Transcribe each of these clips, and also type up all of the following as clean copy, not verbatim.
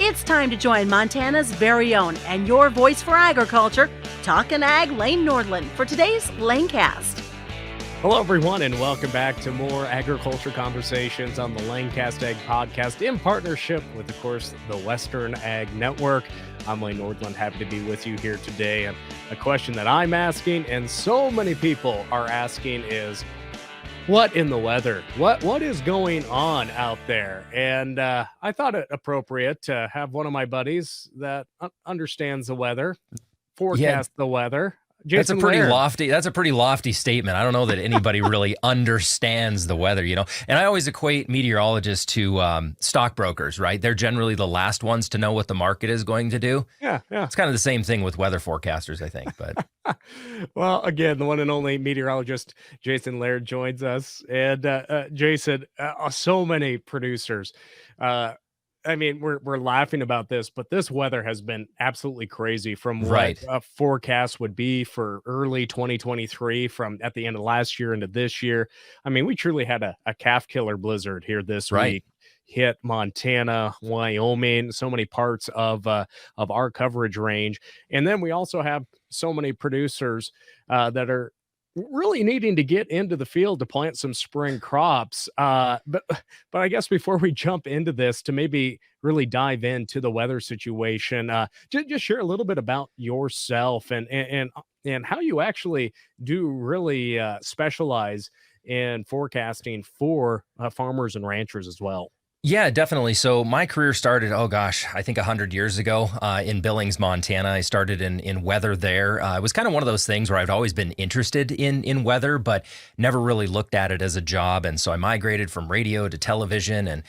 It's time to join Montana's very own and your voice for agriculture, Talkin' Ag Lane Nordland, for today's Lanecast. Hello, everyone, and welcome back to more agriculture conversations on the Lanecast Ag Podcast in partnership with, of course, the Western Ag Network. I'm Lane Nordland, happy to be with you here today. And a question that I'm asking, and so many people are asking, is what in the weather? What is going on out there? And I thought it appropriate to have one of my buddies that understands the weather, forecast the weather. Jason Laird. That's a pretty lofty statement. I don't know that anybody really understands the weather, you know. And I always equate meteorologists to stockbrokers, right? They're generally the last ones to know what the market is going to do. Yeah. It's kind of the same thing with weather forecasters, I think. But well, again, the one and only meteorologist Jason Laird joins us, and Jason, so many producers. I mean, we're laughing about this, but this weather has been absolutely crazy from what a forecast would be for early 2023 from at the end of last year into this year. I mean, we truly had a calf killer blizzard here this week. Hit Montana, Wyoming, so many parts of our coverage range. And then we also have so many producers that are really needing to get into the field to plant some spring crops. But I guess before we jump into this, to maybe really dive into the weather situation, just share a little bit about yourself and how you actually do really specialize in forecasting for farmers and ranchers as well. Yeah, definitely. So my career started, I think 100 years ago in Billings, Montana. I started in weather there. It was kind of one of those things where I've always been interested in weather, but never really looked at it as a job. And so I migrated from radio to television and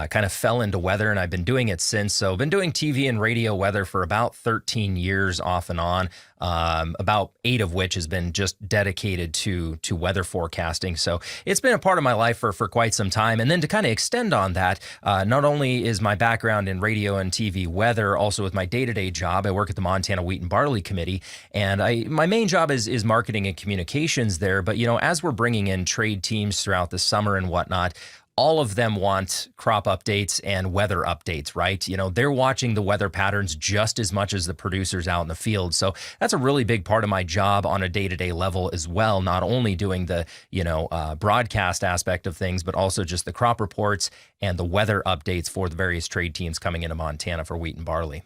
kind of fell into weather, and I've been doing it since. So I've been doing TV and radio weather for about 13 years off and on, about 8 of which has been just dedicated to weather forecasting. So it's been a part of my life for quite some time. And then to kind of extend on that, not only is my background in radio and TV weather, also with my day-to-day job, I work at the Montana Wheat and Barley Committee, and my main job is marketing and communications there. But, you know, as we're bringing in trade teams throughout the summer and whatnot, all of them want crop updates and weather updates, right? You know, they're watching the weather patterns just as much as the producers out in the field. So that's a really big part of my job on a day-to-day level as well, not only doing the, broadcast aspect of things, but also just the crop reports and the weather updates for the various trade teams coming into Montana for wheat and barley.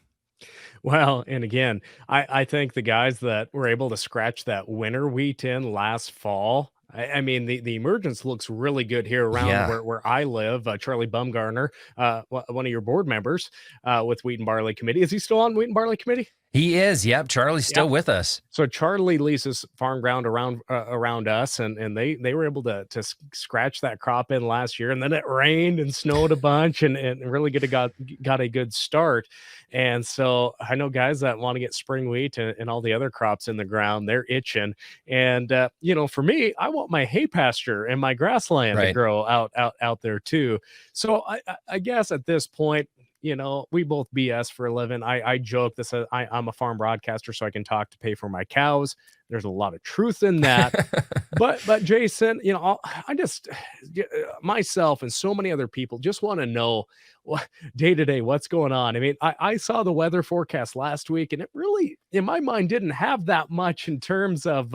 Well, and again, I think the guys that were able to scratch that winter wheat in last fall, I mean, the emergence looks really good here around where I live. Charlie Bumgarner, one of your board members with Wheat and Barley Committee. Is he still on Wheat and Barley Committee? He is. Yep. Charlie's still with us. So Charlie leases farm ground around us, and they were able to scratch that crop in last year, and then it rained and snowed a bunch, and really got a good start. And so I know guys that want to get spring wheat and all the other crops in the ground, they're itching. And for me, I want my hay pasture and my grassland to grow out there too. So I guess at this point, you know, we both BS for a living. I joke this. I'm a farm broadcaster, so I can talk to pay for my cows. There's a lot of truth in that. but Jason, you know, I just myself and so many other people just want to know day to day what's going on. I mean, I saw the weather forecast last week, and it really, in my mind, didn't have that much in terms of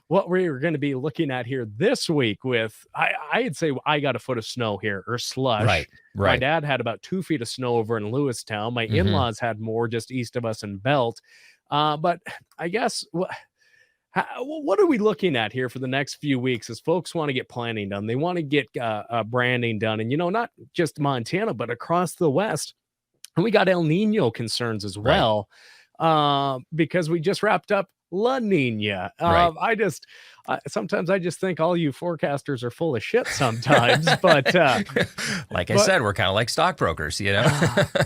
what we were going to be looking at here this week with, I'd say I got a foot of snow here, or slush. Right. My dad had about 2 feet of snow over in Lewistown. My in-laws had more just east of us in Belt. But I guess, what are we looking at here for the next few weeks as folks want to get planning done? They want to get branding done. And, you know, not just Montana, but across the West. And we got El Nino concerns as well, because we just wrapped up La Nina. Sometimes I just think all you forecasters are full of shit sometimes, but I said, we're kind of like stockbrokers, you know.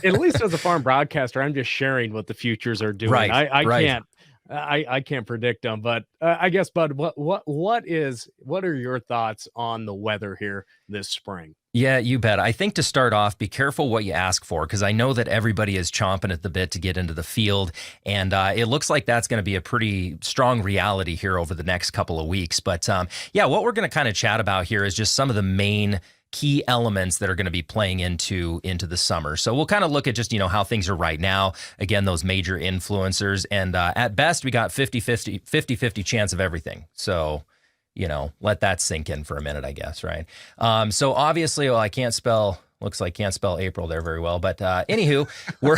At least as a farm broadcaster, I'm just sharing what the futures are doing. I can't predict them, but I guess, Bud, what are your thoughts on the weather here this spring? Yeah, you bet. I think to start off, be careful what you ask for, because I know that everybody is chomping at the bit to get into the field, and it looks like that's going to be a pretty strong reality here over the next couple of weeks. But what we're going to kind of chat about here is just some of the main key elements that are going to be playing into the summer. So we'll kind of look at just, how things are right now. Again, those major influencers. And at best, we got 50-50 chance of everything. So, let that sink in for a minute, I guess, right? So obviously, I can't spell... Looks like can't spell April there very well. But anywho, we're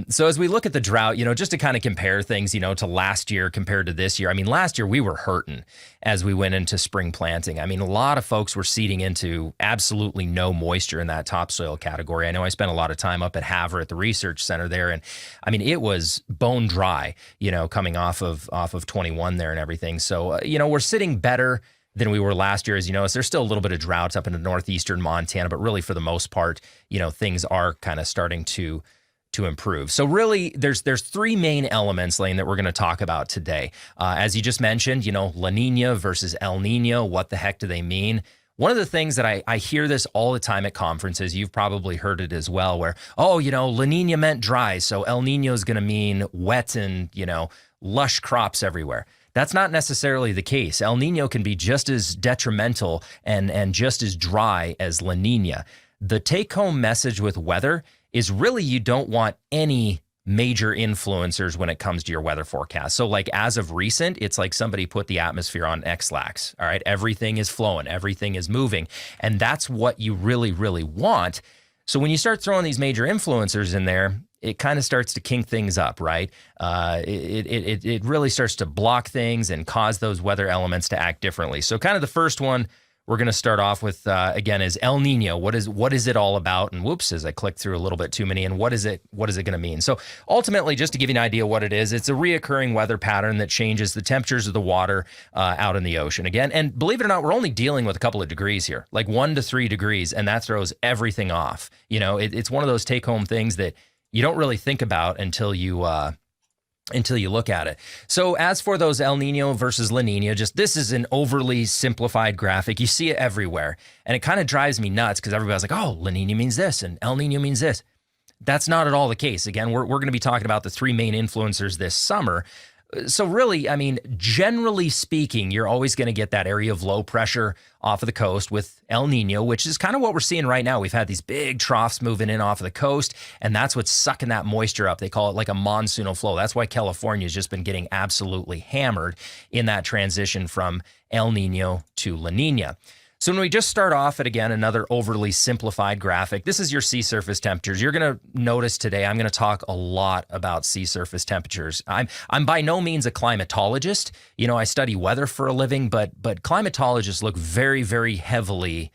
so as we look at the drought, just to kind of compare things, to last year compared to this year. I mean, last year we were hurting as we went into spring planting. I mean, a lot of folks were seeding into absolutely no moisture in that topsoil category. I know I spent a lot of time up at Havre at the research center there. And I mean, it was bone dry, coming off of 21 there and everything. So, we're sitting better than we were last year. As you notice, there's still a little bit of droughts up in the northeastern Montana, but really for the most part, things are kind of starting to improve. So really, there's three main elements, Lane, that we're going to talk about today. As you just mentioned, La Nina versus El Nino. What the heck do they mean? One of the things that I hear this all the time at conferences, you've probably heard it as well, where, La Nina meant dry, so El Nino is going to mean wet and, lush crops everywhere. That's not necessarily the case. El Nino can be just as detrimental and just as dry as La Nina. The take-home message with weather is really you don't want any major influencers when it comes to your weather forecast. So like as of recent, it's like somebody put the atmosphere on X-lax. All right, everything is flowing, everything is moving, and that's what you really, really want. So when you start throwing these major influencers in there, it kind of starts to kink things up, right? It really starts to block things and cause those weather elements to act differently. So kind of the first one we're going to start off with, again, is El Nino. What is it all about? And whoops, as I clicked through a little bit too many, and what is it going to mean? So ultimately, just to give you an idea what it is, it's a reoccurring weather pattern that changes the temperatures of the water out in the ocean. Again, and believe it or not, we're only dealing with a couple of degrees here, like 1 to 3 degrees, and that throws everything off. It's one of those take-home things that you don't really think about until you look at it. So as for those El Nino versus La Nina, this is an overly simplified graphic. You see it everywhere. And it kind of drives me nuts because everybody's like, oh, La Nina means this and El Nino means this. That's not at all the case. Again, we're going to be talking about the three main influencers this summer. So really, I mean, generally speaking, you're always going to get that area of low pressure off of the coast with El Nino, which is kind of what we're seeing right now. We've had these big troughs moving in off of the coast, and that's what's sucking that moisture up. They call it like a monsoonal flow. That's why California has just been getting absolutely hammered in that transition from El Nino to La Nina. So when we just start off at, again, another overly simplified graphic, this is your sea surface temperatures. You're going to notice today I'm going to talk a lot about sea surface temperatures. I'm by no means a climatologist. I study weather for a living, but climatologists look very, very heavily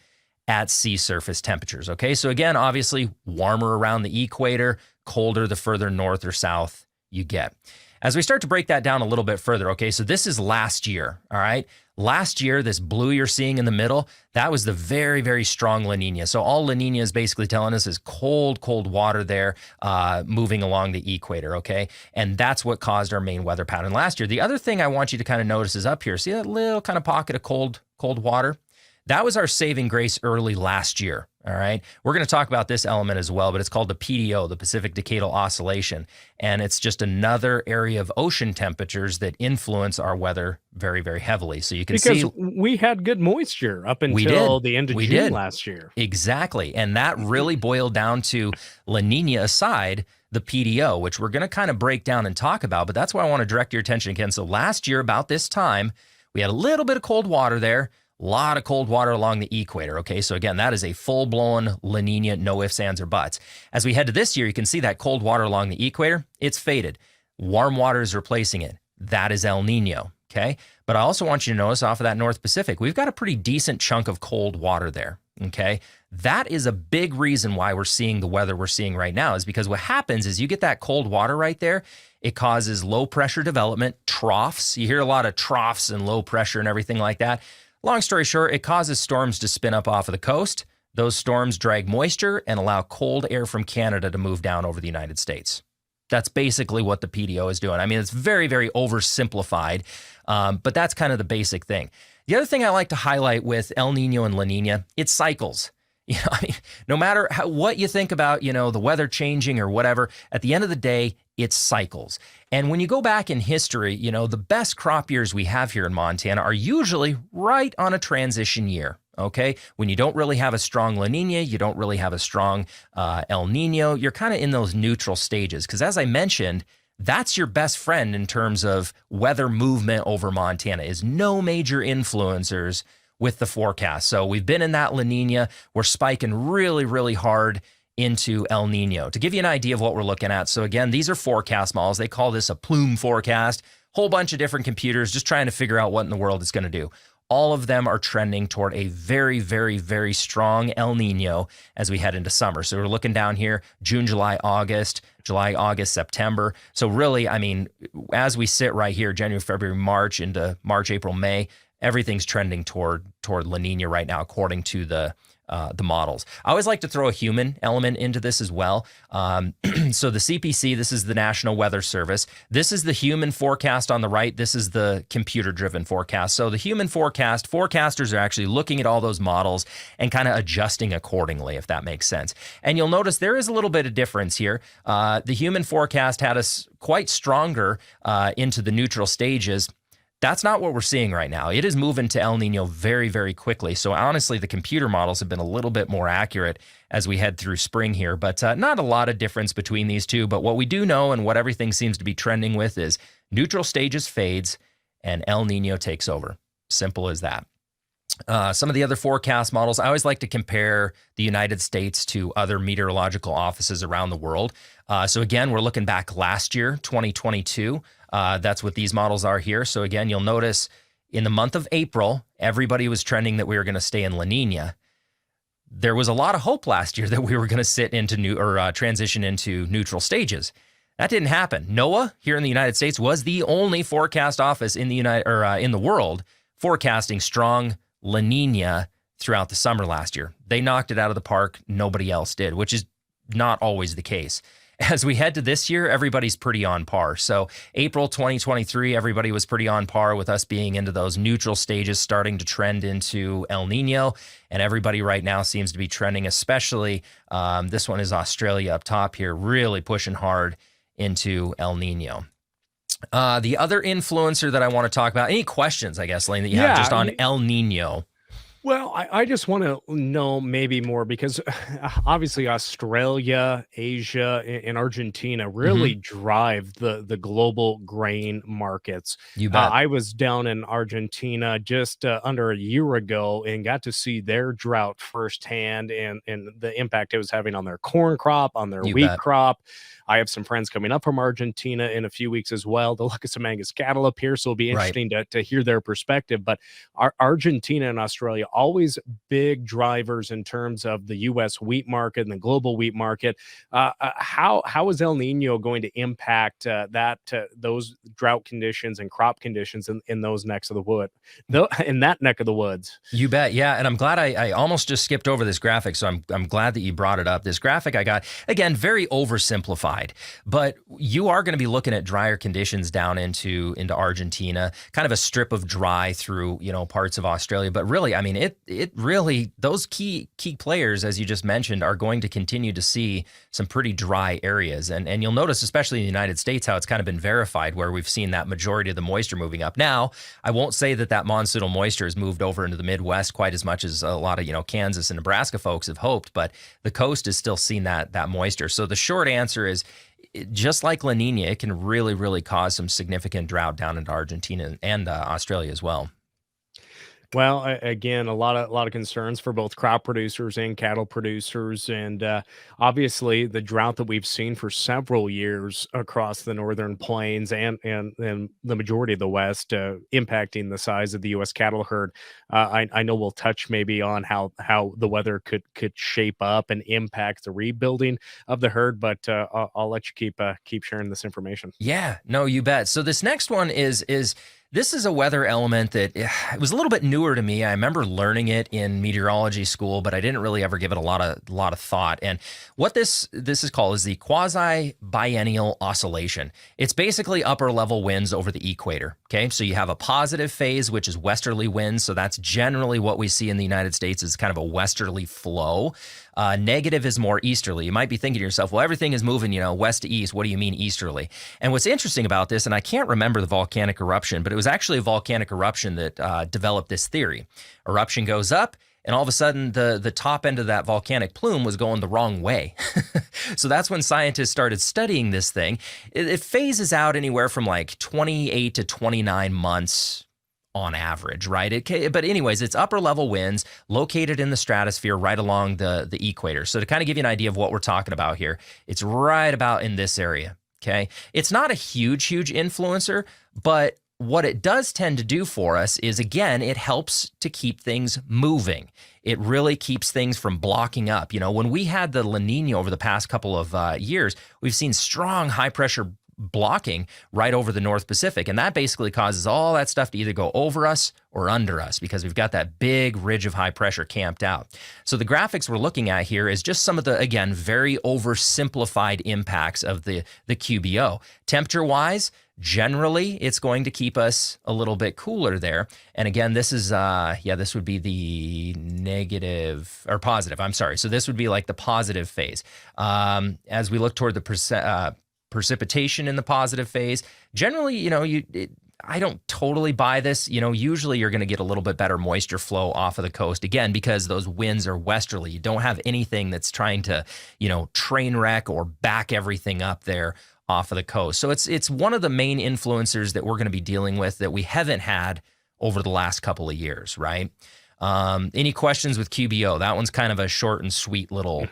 at sea surface temperatures, okay? So again, obviously, warmer around the equator, colder the further north or south you get. As we start to break that down a little bit further, okay, so this is last year, all right? Last year, this blue you're seeing in the middle, that was the very, very strong La Nina. So all La Nina is basically telling us is cold, cold water there moving along the equator, okay? And that's what caused our main weather pattern last year. The other thing I want you to kind of notice is up here. See that little kind of pocket of cold water? That was our saving grace early last year, all right? We're going to talk about this element as well, but it's called the PDO, the Pacific Decadal Oscillation, and it's just another area of ocean temperatures that influence our weather very, very heavily. So you can see... Because we had good moisture up until the end of June last year. Exactly, and that really boiled down to La Nina aside, the PDO, which we're going to kind of break down and talk about, but that's why I want to direct your attention again. So last year, about this time, we had a little bit of cold water there, a lot of cold water along the equator, okay? So again, that is a full-blown La Nina, no ifs, ands, or buts. As we head to this year, you can see that cold water along the equator, it's faded. Warm water is replacing it. That is El Nino, okay? But I also want you to notice off of that North Pacific, we've got a pretty decent chunk of cold water there, okay? That is a big reason why we're seeing the weather we're seeing right now, is because what happens is you get that cold water right there, it causes low pressure development, troughs. You hear a lot of troughs and low pressure and everything like that. Long story short, it causes storms to spin up off of the coast. Those storms drag moisture and allow cold air from Canada to move down over the United States. That's basically what the PDO is doing. I mean, it's very, very oversimplified, but that's kind of the basic thing. The other thing I like to highlight with El Nino and La Nina, it's cycles. I mean, no matter what you think about, the weather changing or whatever, at the end of the day, it's cycles. And when you go back in history, the best crop years we have here in Montana are usually right on a transition year, Okay. When you don't really have a strong La Nina, you don't really have a strong El Nino, you're kind of in those neutral stages. Because as I mentioned, that's your best friend in terms of weather movement over Montana, is no major influencers with the forecast. So we've been in that La Nina. We're spiking really, really hard into El Nino. To give you an idea of what we're looking at, so again, these are forecast models. They call this a plume forecast. Whole bunch of different computers just trying to figure out what in the world it's going to do. All of them are trending toward a very, very, very strong El Nino as we head into summer. So we're looking down here, June, July, August, September. So really, I mean, as we sit right here, January, February, March, into March, April, May, everything's trending toward La Nina right now, according to the models. I always like to throw a human element into this as well. So the CPC, this is the National Weather Service. This is the human forecast on the right. This is the computer-driven forecast. So the human forecasters are actually looking at all those models and kind of adjusting accordingly, if that makes sense. And you'll notice there is a little bit of difference here. The human forecast had us quite stronger into the neutral stages. That's not what we're seeing right now. It is moving to El Nino very, very quickly. So honestly, the computer models have been a little bit more accurate as we head through spring here, but not a lot of difference between these two. But what we do know and what everything seems to be trending with is neutral stages fades and El Nino takes over. Simple as that. Some of the other forecast models, I always like to compare the United States to other meteorological offices around the world. So again, we're looking back last year, 2022. That's what these models are here. So again, you'll notice in the month of April, everybody was trending that we were going to stay in La Nina. There was a lot of hope last year that we were going to sit into transition into neutral stages. That didn't happen. NOAA here in the United States was the only forecast office in the in the world forecasting strong La Nina throughout the summer last year. They knocked it out of the park. Nobody else did, which is not always the case. As we head to this year, everybody's pretty on par. So April 2023, everybody was pretty on par with us being into those neutral stages, starting to trend into El Nino. And everybody right now seems to be trending, especially this one is Australia up top here, really pushing hard into El Nino. The other influencer that I want to talk about, any questions, I guess, Lane, that you have just on El Nino? Well, I just want to know maybe more because obviously Australia, Asia, and Argentina really drive the global grain markets. You bet. I was down in Argentina just under a year ago and got to see their drought firsthand and the impact it was having on their corn crop, on their wheat crop. I have some friends coming up from Argentina in a few weeks as well to look at some Angus cattle up here. So it'll be interesting to hear their perspective. But Argentina and Australia, always big drivers in terms of the U.S. wheat market and the global wheat market. How is El Nino going to impact those drought conditions and crop conditions in those necks of the wood, in that neck of the woods? You bet. Yeah. And I'm glad I almost just skipped over this graphic. So I'm glad that you brought it up. This graphic I got, again, very oversimplified. But you are going to be looking at drier conditions down into Argentina, kind of a strip of dry through, parts of Australia. But really, I mean, it really, those key players, as you just mentioned, are going to continue to see some pretty dry areas. And you'll notice, especially in the United States, how it's kind of been verified where we've seen that majority of the moisture moving up. Now, I won't say that monsoonal moisture has moved over into the Midwest quite as much as a lot of, Kansas and Nebraska folks have hoped, but the coast is still seeing that moisture. So the short answer is, just like La Nina, it can really, really cause some significant drought down into Argentina and Australia as well. Well, again, a lot of concerns for both crop producers and cattle producers, and obviously the drought that we've seen for several years across the northern plains and the majority of the West, impacting the size of the U.S. cattle herd. I know we'll touch maybe on how the weather could shape up and impact the rebuilding of the herd, but I'll let you keep sharing this information. Yeah, no, you bet. So this next one is. This is a weather element that it was a little bit newer to me. I remember learning it in meteorology school, but I didn't really ever give it a lot of thought. And what this is called is the quasi-biennial oscillation. It's basically upper level winds over the equator. Okay, so you have a positive phase, which is westerly winds. So that's generally what we see in the United States is kind of a westerly flow. Negative is more easterly. You might be thinking to yourself, well, everything is moving, west to east. What do you mean easterly? And what's interesting about this, and I can't remember the volcanic eruption, but it was actually a volcanic eruption that developed this theory. Eruption goes up, and all of a sudden the top end of that volcanic plume was going the wrong way. So that's when scientists started studying this thing. It phases out anywhere from like 28 to 29 months on average, right? But anyways, it's upper level winds located in the stratosphere right along the equator. So to kind of give you an idea of what we're talking about here, it's right about in this area, okay? It's not a huge influencer, but what it does tend to do for us is, again, it helps to keep things moving. It really keeps things from blocking up. You know, when we had the La Nina over the past couple of years, we've seen strong high pressure blocking right over the North Pacific. And that basically causes all that stuff to either go over us or under us because we've got that big ridge of high pressure camped out. So the graphics we're looking at here is just some of the, again, very oversimplified impacts of the QBO. Temperature-wise, generally, it's going to keep us a little bit cooler there. And again, this is, this would be the negative or positive. I'm sorry. So this would be like the positive phase. As we look toward the precipitation in the positive phase, generally, you know, I don't totally buy this. You know, usually you're going to get a little bit better moisture flow off of the coast, again, because those winds are westerly. You don't have anything that's trying to, you know, train wreck or back everything up there off of the coast. So it's one of the main influencers that we're going to be dealing with that we haven't had over the last couple of years, right? Any questions with QBO? That one's kind of a short and sweet little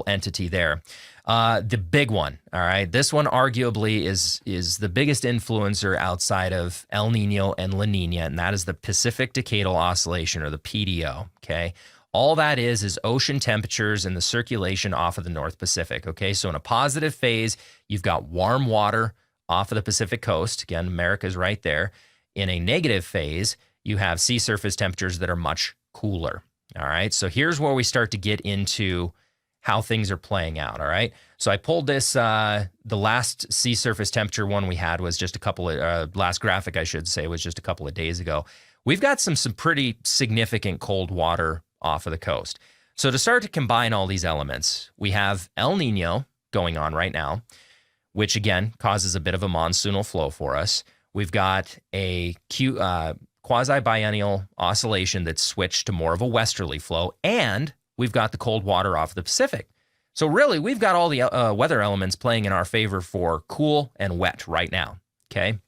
entity there. The big one, all right? This one arguably is the biggest influencer outside of El Nino and La Nina, and that is the Pacific Decadal Oscillation, or the PDO, okay? All that is ocean temperatures and the circulation off of the North Pacific, okay? So in a positive phase, you've got warm water off of the Pacific coast. Again, America's right there. In a negative phase, you have sea surface temperatures that are much cooler, all right? So here's where we start to get into how things are playing out, all right? So I pulled this, the last sea surface temperature one we had was just a couple of, last graphic I should say, was just a couple of days ago. We've got some pretty significant cold water off of the coast. So to start to combine all these elements, we have El Nino going on right now, which again causes a bit of a monsoonal flow for us. We've got a quasi-biennial oscillation that's switched to more of a westerly flow, and we've got the cold water off the Pacific. So really, we've got all the weather elements playing in our favor for cool and wet right now, okay?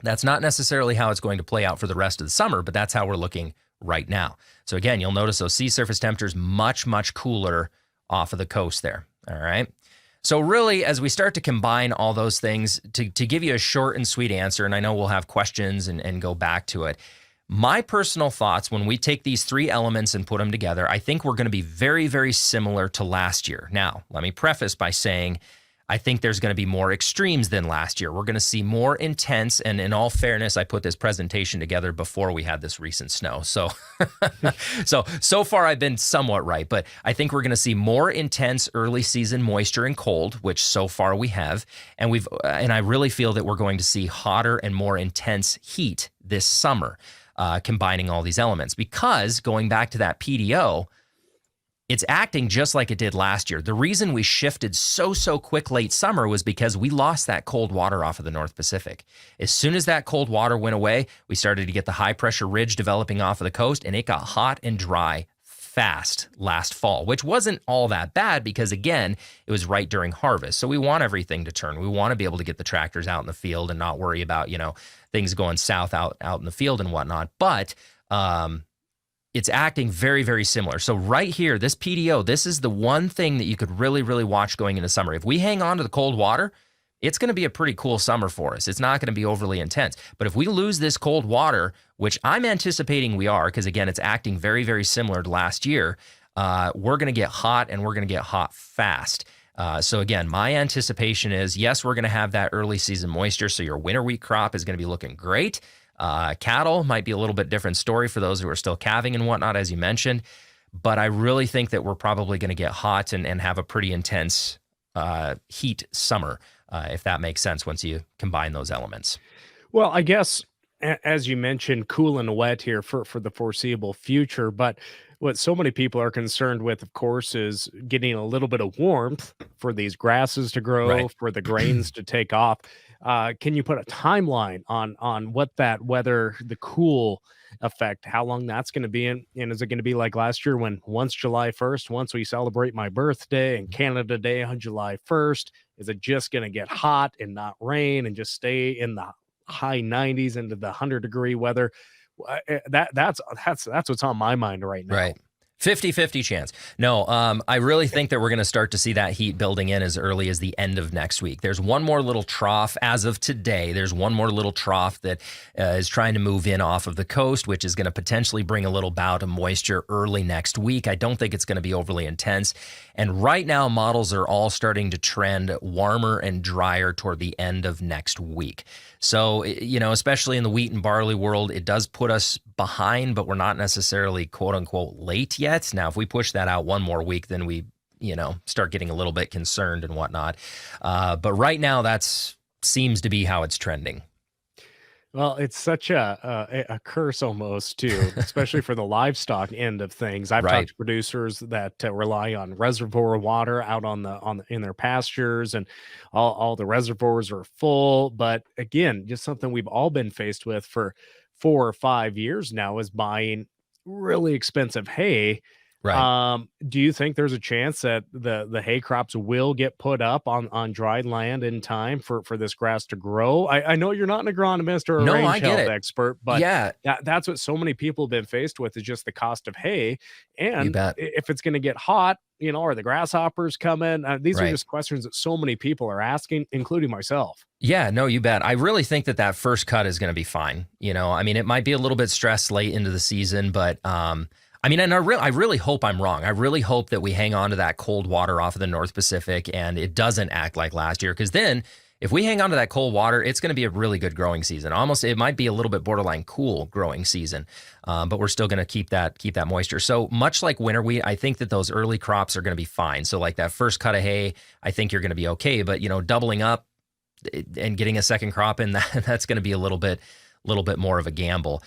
That's not necessarily how it's going to play out for the rest of the summer, but that's how we're looking right now. So again, you'll notice those sea surface temperatures much cooler off of the coast there, all right? So really, as we start to combine all those things, to give you a short and sweet answer, and I know we'll have questions and go back to it, my personal thoughts, when we take these three elements and put them together, I think we're going to be very similar to last year. Now, let me preface by saying I think there's going to be more extremes than last year. We're going to see more intense, and in all fairness, I put this presentation together before we had this recent snow. So so far I've been somewhat right, but I think we're going to see more intense early season moisture and cold, which so far we have, and I really feel that we're going to see hotter and more intense heat this summer, combining all these elements, because going back to that PDO, it's acting just like it did last year. The reason we shifted so quick late summer was because we lost that cold water off of the North Pacific. As soon as that cold water went away, we started to get the high pressure ridge developing off of the coast, and it got hot and dry fast last fall, which wasn't all that bad because, again, it was right during harvest. So we want everything to turn. We want to be able to get the tractors out in the field and not worry about, things going south out in the field and whatnot. But it's acting very similar. So right here, this PDO, this is the one thing that you could really watch going into summer. If we hang on to the cold water, it's going to be a pretty cool summer for us. It's not going to be overly intense. But if we lose this cold water, which I'm anticipating we are, because again, it's acting very similar to last year, we're going to get hot, and we're going to get hot fast. So again, my anticipation is, yes, we're going to have that early season moisture. So your winter wheat crop is going to be looking great. Cattle might be a little bit different story for those who are still calving and whatnot, as you mentioned. But I really think that we're probably going to get hot and have a pretty intense heat summer, if that makes sense, once you combine those elements. Well, I guess, as you mentioned, cool and wet here for the foreseeable future. But what so many people are concerned with, of course, is getting a little bit of warmth for these grasses to grow, Right. for the grains to take off. Can you put a timeline on what that weather, the cool effect, how long that's going to be in? And is it going to be like last year when once July 1st, once we celebrate my birthday and Canada Day on July 1st, is it just going to get hot and not rain and just stay in the high 90s into the 100-degree weather? That's what's on my mind right now. Right. 50-50 chance. No, I really think that we're going to start to see that heat building in as early as the end of next week. There's one more little trough as of today. There's one more little trough that is trying to move in off of the coast, which is going to potentially bring a little bout of moisture early next week. I don't think it's going to be overly intense. And right now, models are all starting to trend warmer and drier toward the end of next week. So, especially in the wheat and barley world, it does put us behind, but we're not necessarily quote unquote late yet. Now, if we push that out one more week, then we, start getting a little bit concerned and whatnot. But right now, that's seems to be how it's trending. Well, it's such a curse almost too, especially for the livestock end of things. I've Right. talked to producers that rely on reservoir water out in their pastures, and all the reservoirs are full. But again, just something we've all been faced with for 4 or 5 years now is buying really expensive hay. Right. Do you think there's a chance that the hay crops will get put up on dry land in time for this grass to grow? I know you're not an agronomist or a No, range I get health it. expert, but Yeah, that's what so many people have been faced with is just the cost of hay. you And bet. if it's going to get hot, are the grasshoppers coming? These are Right. just questions that so many people are asking, including myself. Yeah, no, you bet. I really think that first cut is going to be fine. It might be a little bit stressed late into the season, but and I really hope I'm wrong. I really hope that we hang on to that cold water off of the North Pacific and it doesn't act like last year. Because then, if we hang on to that cold water, it's going to be a really good growing season. Almost, it might be a little bit borderline cool growing season, but we're still going to keep that moisture. So much like winter wheat, I think that those early crops are going to be fine. So like that first cut of hay, I think you're going to be okay. But doubling up and getting a second crop in that's going to be a little bit more of a gamble.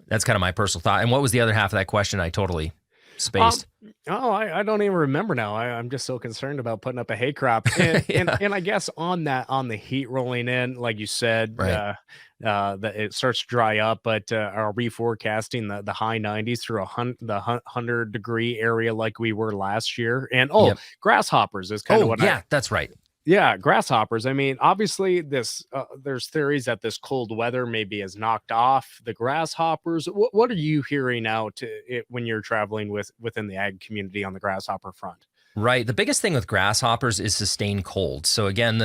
That's kind of my personal thought. And what was the other half of that question? I totally spaced. I don't even remember now. I'm just so concerned about putting up a hay crop, and Yeah. and I guess on the heat rolling in, like you said, Right. that it starts to dry up. But are we forecasting the high 90s through the 100-degree area like we were last year? And Yep. grasshoppers is kind of Oh, what yeah, that's right. yeah, grasshoppers. I mean, obviously, there's theories that this cold weather maybe has knocked off the grasshoppers. What are you hearing out when you're traveling within the ag community on the grasshopper front? Right. The biggest thing with grasshoppers is sustained cold. So again,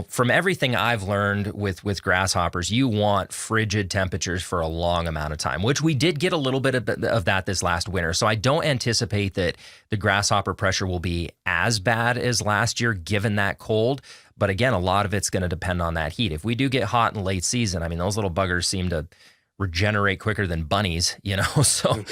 from everything I've learned with grasshoppers, you want frigid temperatures for a long amount of time, which we did get a little bit of that this last winter. So I don't anticipate that the grasshopper pressure will be as bad as last year, given that cold. But again, a lot of it's going to depend on that heat. If we do get hot in late season, those little buggers seem to regenerate quicker than bunnies, so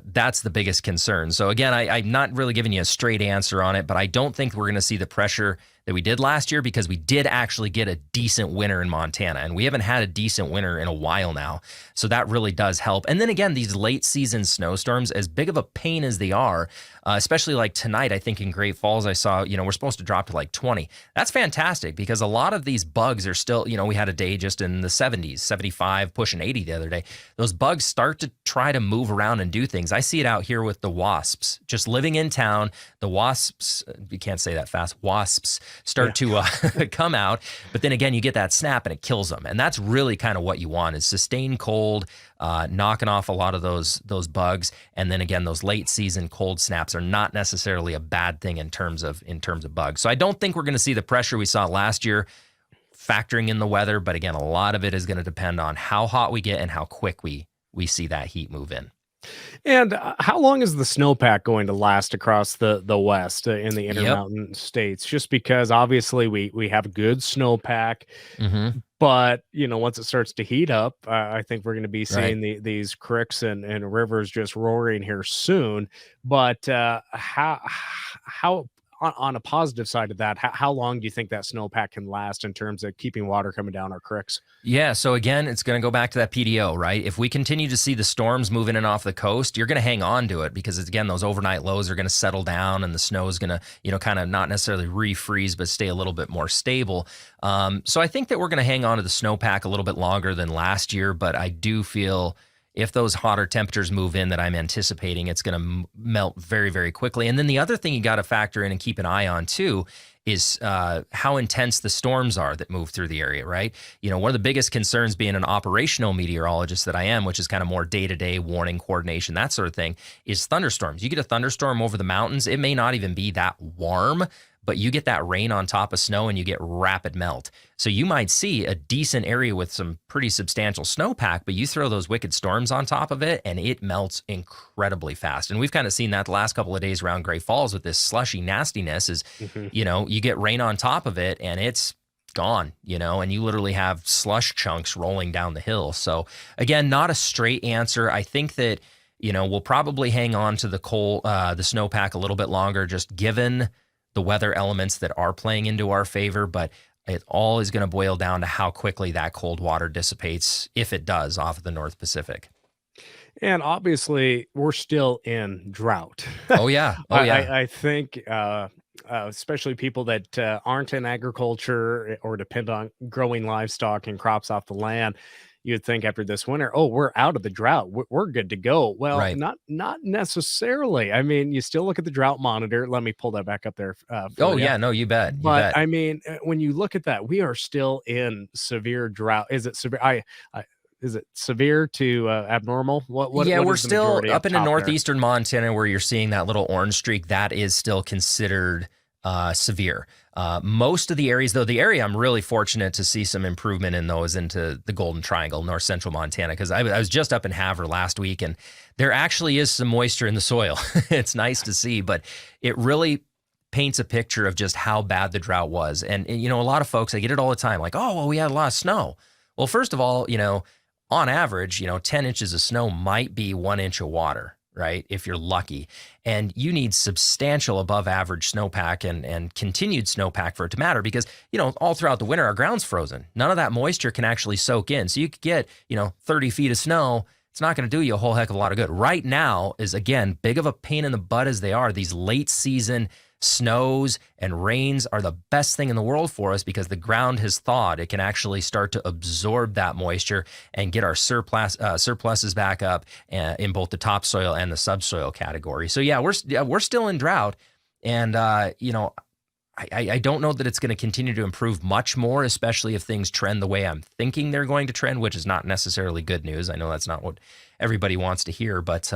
that's the biggest concern. So again, I'm not really giving you a straight answer on it, but I don't think we're going to see the pressure that we did last year because we did actually get a decent winter in Montana, and we haven't had a decent winter in a while now. So that really does help. And then again, these late season snowstorms, as big of a pain as they are, especially like tonight, I think in Great Falls, I saw, we're supposed to drop to like 20. That's fantastic because a lot of these bugs are still, we had a day just in the 70s, 75, pushing 80 the other day. Those bugs start to try to move around and do things. I see it out here with the wasps just living in town. The wasps, you can't say that fast, wasps start to come out. But then again, you get that snap and it kills them. And that's really kind of what you want is sustained cold, knocking off a lot of those bugs. And then again, those late season cold snaps are not necessarily a bad thing in terms of bugs. So I don't think we're going to see the pressure we saw last year factoring in the weather. But again, a lot of it is going to depend on how hot we get and how quick we see that heat move in. And how long is the snowpack going to last across the West in the Yep. Intermountain states? Just because obviously we have a good snowpack, Mm-hmm. but once it starts to heat up, I think we're going to be Right. seeing these creeks and rivers just roaring here soon. But how on a positive side of that, how long do you think that snowpack can last in terms of keeping water coming down our creeks? Yeah, so again, it's going to go back to that PDO, right? If we continue to see the storms moving in off the coast, you're going to hang on to it because, again, those overnight lows are going to settle down and the snow is going to, kind of not necessarily refreeze, but stay a little bit more stable. So I think that we're going to hang on to the snowpack a little bit longer than last year, but I do feel if those hotter temperatures move in that I'm anticipating, it's going to melt very, very quickly. And then the other thing you got to factor in and keep an eye on too is how intense the storms are that move through the area, right? One of the biggest concerns being an operational meteorologist that I am, which is kind of more day-to-day warning, coordination, that sort of thing, is thunderstorms. You get a thunderstorm over the mountains, it may not even be that warm, but you get that rain on top of snow and you get rapid melt. So you might see a decent area with some pretty substantial snowpack, but you throw those wicked storms on top of it and it melts incredibly fast. And we've kind of seen that the last couple of days around Great Falls with this slushy nastiness is, you get rain on top of it and it's gone, and you literally have slush chunks rolling down the hill. So again, not a straight answer. I think that, we'll probably hang on to the snowpack a little bit longer, just given the weather elements that are playing into our favor, but it all is going to boil down to how quickly that cold water dissipates, if it does, off of the North Pacific. And obviously, we're still in drought. Oh, yeah. Oh, yeah. I think, especially people that aren't in agriculture or depend on growing livestock and crops off the land, you'd think after this winter, oh, we're out of the drought. We're good to go. Well, Right. not necessarily. I mean, you still look at the drought monitor. Let me pull that back up there. Oh, yeah. No, you bet. But I mean, when you look at that, we are still in severe drought. Is it severe? Is it severe to abnormal? What? Yeah, what we're is the still majority up into top there? northeastern Montana where you're seeing that little orange streak. That is still considered severe. Most of the areas, though, the area I'm really fortunate to see some improvement in those into the Golden Triangle, north central Montana, because I was just up in Havre last week and there actually is some moisture in the soil. It's nice to see, but it really paints a picture of just how bad the drought was. And a lot of folks, I get it all the time, like, oh, well, we had a lot of snow. Well, first of all, on average, 10 inches of snow might be 1 inch of water, right? If you're lucky. And you need substantial above average snowpack and continued snowpack for it to matter because, all throughout the winter, our ground's frozen. None of that moisture can actually soak in. So you could get, 30 feet of snow. It's not going to do you a whole heck of a lot of good. Right now is, again, big of a pain in the butt as they are. These late season snows and rains are the best thing in the world for us because the ground has thawed. It can actually start to absorb that moisture and get our surpluses back up in both the topsoil and the subsoil category. So yeah, we're still in drought, and I don't know that it's going to continue to improve much more, especially if things trend the way I'm thinking they're going to trend, which is not necessarily good news. I know that's not what everybody wants to hear, but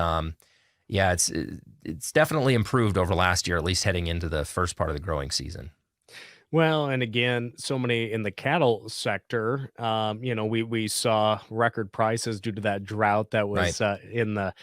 yeah, it's definitely improved over last year, at least heading into the first part of the growing season. Well, and again, so many in the cattle sector, we saw record prices due to that drought that was in the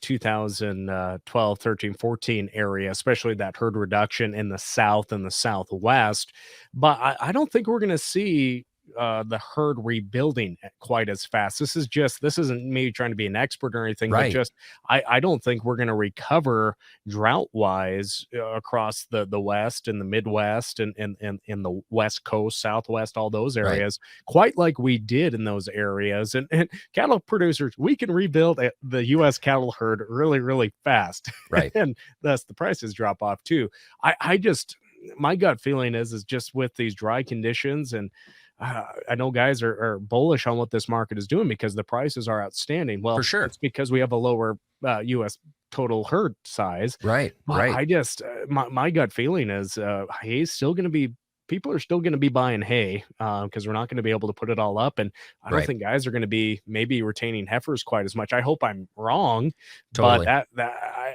2012, 13, 14 area, especially that herd reduction in the South and the Southwest. But I don't think we're going to see the herd rebuilding quite as fast. This isn't me trying to be an expert or anything, Right. but just I don't think we're going to recover drought wise across the West and the Midwest and in the West Coast, Southwest, all those Right. areas quite like we did in those areas. And cattle producers, we can rebuild the U.S. cattle herd really, really fast. Right. And thus the prices drop off too. I just, my gut feeling is just with these dry conditions and I know guys are bullish on what this market is doing because the prices are outstanding. Well, For sure. it's because we have a lower U.S. total herd size. Right. But Right. I just my gut feeling is hay's still going to be. People are still going to be buying hay because we're not going to be able to put it all up, and I don't Right. think guys are going to be maybe retaining heifers quite as much. I hope I'm wrong, Totally. but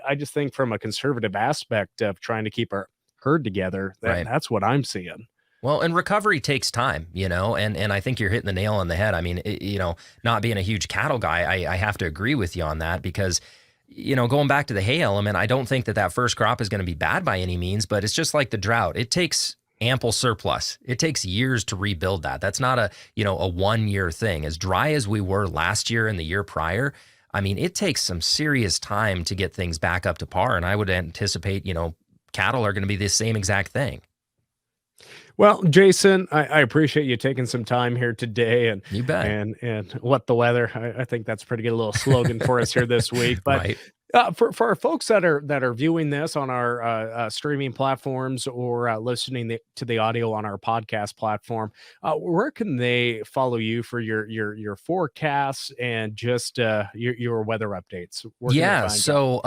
I just think from a conservative aspect of trying to keep our herd together, Right. that's what I'm seeing. Well, and recovery takes time, and I think you're hitting the nail on the head. I mean, not being a huge cattle guy, I have to agree with you on that because, going back to the hay element, I don't think that first crop is going to be bad by any means, but it's just like the drought. It takes ample surplus. It takes years to rebuild that. That's not a 1 year thing. As dry as we were last year and the year prior, I mean, it takes some serious time to get things back up to par. And I would anticipate, cattle are going to be the same exact thing. Well, Jason, I appreciate you taking some time here today, and You bet. and what the weather. I think that's pretty good, a little slogan for us here this week. But Right. for our folks that are viewing this on our streaming platforms or listening to the audio on our podcast platform, where can they follow you for your forecasts and just your weather updates? Where can they Yeah, find you? so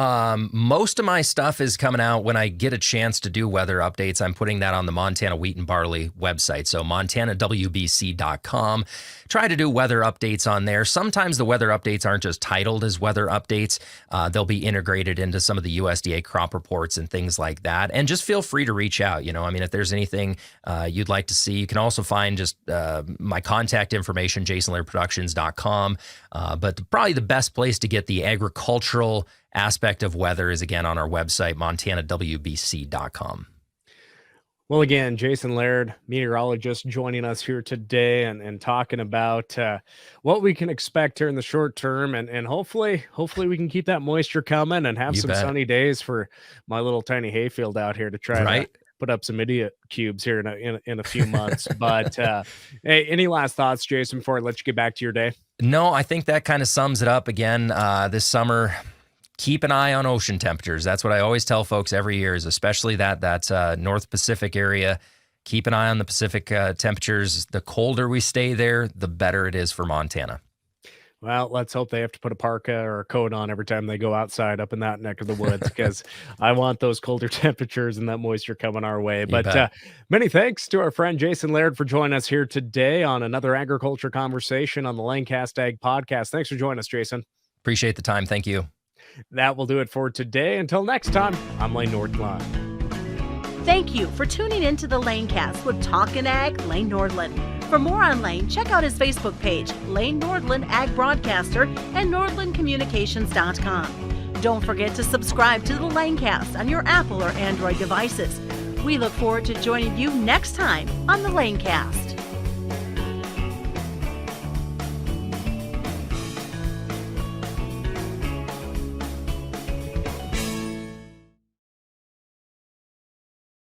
most of my stuff is coming out when I get a chance to do weather updates. I'm putting that on the Montana Wheat and Barley website, so montanawbc.com. Try to do weather updates on there. Sometimes the weather updates aren't just titled as weather updates. They'll be integrated into some of the USDA crop reports and things like that. And just feel free to reach out. I mean, if there's anything you'd like to see, you can also find just my contact information, jasonlairdproductions.com. But probably the best place to get the agricultural aspect of weather is, again, on our website, montanawbc.com. Well, again, Jason Laird, meteorologist, joining us here today and talking about what we can expect here in the short term, and hopefully we can keep that moisture coming and have You some bet. sunny days for my little tiny hayfield out here to try Right. to put up some idiot cubes here in a few months. But hey, any last thoughts, Jason, before I let you get back to your day? No, I think that kind of sums it up. Again, this summer, keep an eye on ocean temperatures. That's what I always tell folks every year, is especially that North Pacific area. Keep an eye on the Pacific temperatures. The colder we stay there, the better it is for Montana. Well, let's hope they have to put a parka or a coat on every time they go outside up in that neck of the woods, because I want those colder temperatures and that moisture coming our way. But bet. many thanks to our friend Jason Laird for joining us here today on another agriculture conversation on the Lanecast Ag Podcast. Thanks for joining us, Jason. Appreciate the time. Thank you. That will do it for today. Until next time, I'm Lane Nordland. Thank you for tuning in to the Lanecast with Talkin' Ag, Lane Nordland. For more on Lane, check out his Facebook page, Lane Nordland Ag Broadcaster, and NordlandCommunications.com. Don't forget to subscribe to the Lanecast on your Apple or Android devices. We look forward to joining you next time on the Lanecast.